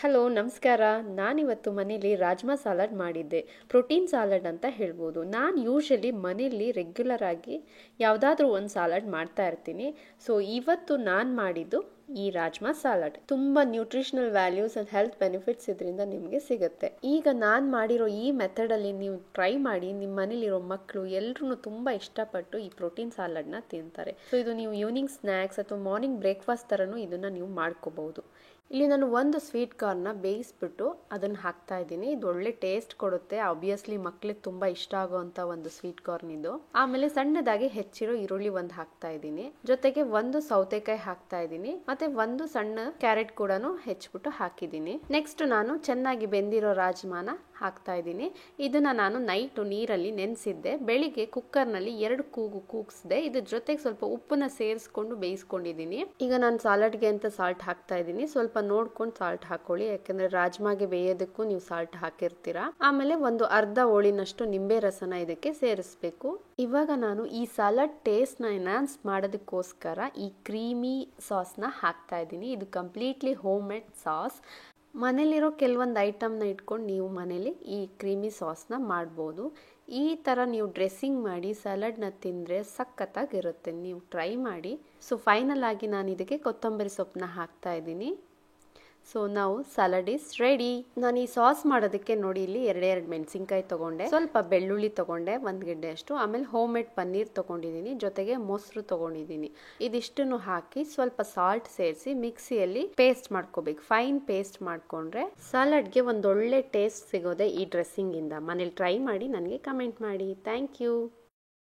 Hello ನಮಸ್ಕಾರ. ನಾನಿವತ್ತು ಮನೇಲಿ ರಾಜ್ಮಾ ಸಾಲಡ್ ಮಾಡಿದ್ದೆ. ಪ್ರೋಟೀನ್ ಸಾಲಡ್ ಅಂತ ಹೇಳ್ಬೋದು. ನಾನು ಯೂಶಲಿ ಮನೇಲಿ ರೆಗ್ಯುಲರ್ ಆಗಿ ಯಾವುದಾದ್ರೂ ಒಂದು ಸಾಲಡ್ ಮಾಡ್ತಾ ಇರ್ತೀನಿ. ಸೊ ಇವತ್ತು ನಾನು ಮಾಡಿದ್ದು ಈ ರಾಜ್ಮಾ ಸಾಲಡ್. ತುಂಬ nutritional values and health benefits ಇದರಿಂದ ನಿಮಗೆ ಸಿಗುತ್ತೆ. ಈಗ ನಾನು ಮಾಡಿರೋ ಈ ಮೆಥಡಲ್ಲಿ ನೀವು ಟ್ರೈ ಮಾಡಿ. ನಿಮ್ಮ ಮನೇಲಿರೋ ಮಕ್ಕಳು ಎಲ್ಲರೂ ತುಂಬ ಇಷ್ಟಪಟ್ಟು ಈ ಪ್ರೋಟೀನ್ ಸಾಲಡ್ನ ತಿಂತಾರೆ. ಸೊ ಇದು ನೀವು ಈವ್ನಿಂಗ್ ಸ್ನ್ಯಾಕ್ಸ್ ಅಥವಾ ಮಾರ್ನಿಂಗ್ ಬ್ರೇಕ್ಫಾಸ್ಟ್ ಥರನೂ ಇದನ್ನು ನೀವು ಮಾಡ್ಕೋಬಹುದು. ಇಲ್ಲಿ ನಾನು ಒಂದು ಸ್ವೀಟ್ ಕಾರ್ನ್ನ ಬೇಯಿಸ್ಬಿಟ್ಟು ಅದನ್ನು ಹಾಕ್ತಾ ಇದ್ದೀನಿ. ಇದು ಒಳ್ಳೆ ಟೇಸ್ಟ್ ಕೊಡುತ್ತೆ. ಆಬ್ವಿಯಸ್ಲಿ ಮಕ್ಳಿಗೆ ತುಂಬ ಇಷ್ಟ ಆಗೋವಂಥ ಒಂದು ಸ್ವೀಟ್ ಕಾರ್ನ್ ಇದು. ಆಮೇಲೆ ಸಣ್ಣದಾಗಿ ಹೆಚ್ಚಿರೋ ಈರುಳ್ಳಿ ಒಂದು ಹಾಕ್ತಾ ಇದ್ದೀನಿ. ಜೊತೆಗೆ ಒಂದು ಸೌತೆಕಾಯಿ ಹಾಕ್ತಾ ಇದ್ದೀನಿ. ಮತ್ತೆ ಒಂದು ಸಣ್ಣ ಕ್ಯಾರೆಟ್ ಕೂಡ ಹೆಚ್ಚಿಬಿಟ್ಟು ಹಾಕಿದ್ದೀನಿ. ನೆಕ್ಸ್ಟ್ ನಾನು ಚೆನ್ನಾಗಿ ಬೆಂದಿರೋ ರಾಜ್ಮಾನ ಹಾಕ್ತಾ ಇದ್ದೀನಿ. ಇದನ್ನ ನಾನು ನೈಟು ನೀರಲ್ಲಿ ನೆನೆಸಿದ್ದೆ. ಬೆಳಿಗ್ಗೆ ಕುಕ್ಕರ್ನಲ್ಲಿ 2 ಕೂಗು ಕೂಗಿಸಿದೆ. ಇದ್ರ ಜೊತೆಗೆ ಸ್ವಲ್ಪ ಉಪ್ಪನ್ನ ಸೇರಿಸ್ಕೊಂಡು ಬೇಯಿಸ್ಕೊಂಡಿದ್ದೀನಿ. ಈಗ ನಾನು ಸಾಲಡ್ಗೆ ಅಂತ ಸಾಲ್ಟ್ ಹಾಕ್ತಾ ಇದ್ದೀನಿ. ಸ್ವಲ್ಪ ನೋಡ್ಕೊಂಡು ಸಾಲ್ಟ್ ಹಾಕೊಳ್ಳಿ, ಯಾಕಂದ್ರೆ ರಾಜ್ಮಾಗೆ ಬೇಯೋದಕ್ಕೂ ನೀವು ಸಾಲ್ಟ್ ಹಾಕಿರ್ತೀರಾ. ಆಮೇಲೆ ಒಂದು ಅರ್ಧ ಹೋಳಿನಷ್ಟು ನಿಂಬೆ ರಸನ ಇದಕ್ಕೆ ಸೇರಿಸ್ಬೇಕು. ಇವಾಗ ನಾನು ಈ ಸಾಲಡ್ ಟೇಸ್ಟ್ನ ಎನ್ಹಾನ್ಸ್ ಮಾಡೋದಕ್ಕೋಸ್ಕರ ಈ ಕ್ರೀಮಿ ಸಾಸ್ನ ಹಾಕ್ತಾ ಇದ್ದೀನಿ. ಇದು ಕಂಪ್ಲೀಟ್ಲಿ ಹೋಮ್ ಮೇಡ್ ಸಾಸ್. ಮನೇಲಿರೋ ಕೆಲವೊಂದು ಐಟಮ್ನ ಇಟ್ಕೊಂಡು ನೀವು ಮನೇಲಿ ಈ ಕ್ರೀಮಿ ಸಾಸ್ನ ಮಾಡ್ಬೋದು. ಈ ಥರ ನೀವು ಡ್ರೆಸ್ಸಿಂಗ್ ಮಾಡಿ ಸಲಾಡ್ನ ತಿಂದರೆ ಸಖತ್ತಾಗಿರುತ್ತೆ. ನೀವು ಟ್ರೈ ಮಾಡಿ. ಸೊ ಫೈನಲ್ ಆಗಿ ನಾನು ಇದಕ್ಕೆ ಕೊತ್ತಂಬರಿ ಸೊಪ್ಪನ್ನ ಹಾಕ್ತಾ ಇದ್ದೀನಿ. ಸೊ ನಾವು ಸಲಾಡ್ ಇಸ್ ರೆಡಿ. ನಾನು ಈ ಸಾಸ್ ಮಾಡೋದಕ್ಕೆ ನೋಡಿ ಇಲ್ಲಿ 2 ಮೆಣಸಿನ್ಕಾಯಿ ತಗೊಂಡೆ, ಸ್ವಲ್ಪ ಬೆಳ್ಳುಳ್ಳಿ ತಗೊಂಡೆ, 1 ಗೆಡ್ಡೆ ಅಷ್ಟು, ಆಮೇಲೆ ಹೋಮ್ ಮೇಡ್ ಪನ್ನೀರ್ ತಗೊಂಡಿದ್ದೀನಿ, ಜೊತೆಗೆ ಮೊಸರು ತಗೊಂಡಿದ್ದೀನಿ. ಇದಿಷ್ಟನ್ನು ಹಾಕಿ ಸ್ವಲ್ಪ ಸಾಲ್ಟ್ ಸೇರಿಸಿ ಮಿಕ್ಸಿಯಲ್ಲಿ ಪೇಸ್ಟ್ ಮಾಡ್ಕೋಬೇಕು. ಫೈನ್ ಪೇಸ್ಟ್ ಮಾಡ್ಕೊಂಡ್ರೆ ಸಲಾಡ್ಗೆ ಒಂದೊಳ್ಳೆ ಟೇಸ್ಟ್ ಸಿಗೋದೆ ಈ ಡ್ರೆಸ್ಸಿಂಗ್ ಇಂದ. ಮನೇಲಿ ಟ್ರೈ ಮಾಡಿ ನನಗೆ ಕಮೆಂಟ್ ಮಾಡಿ. Thank you.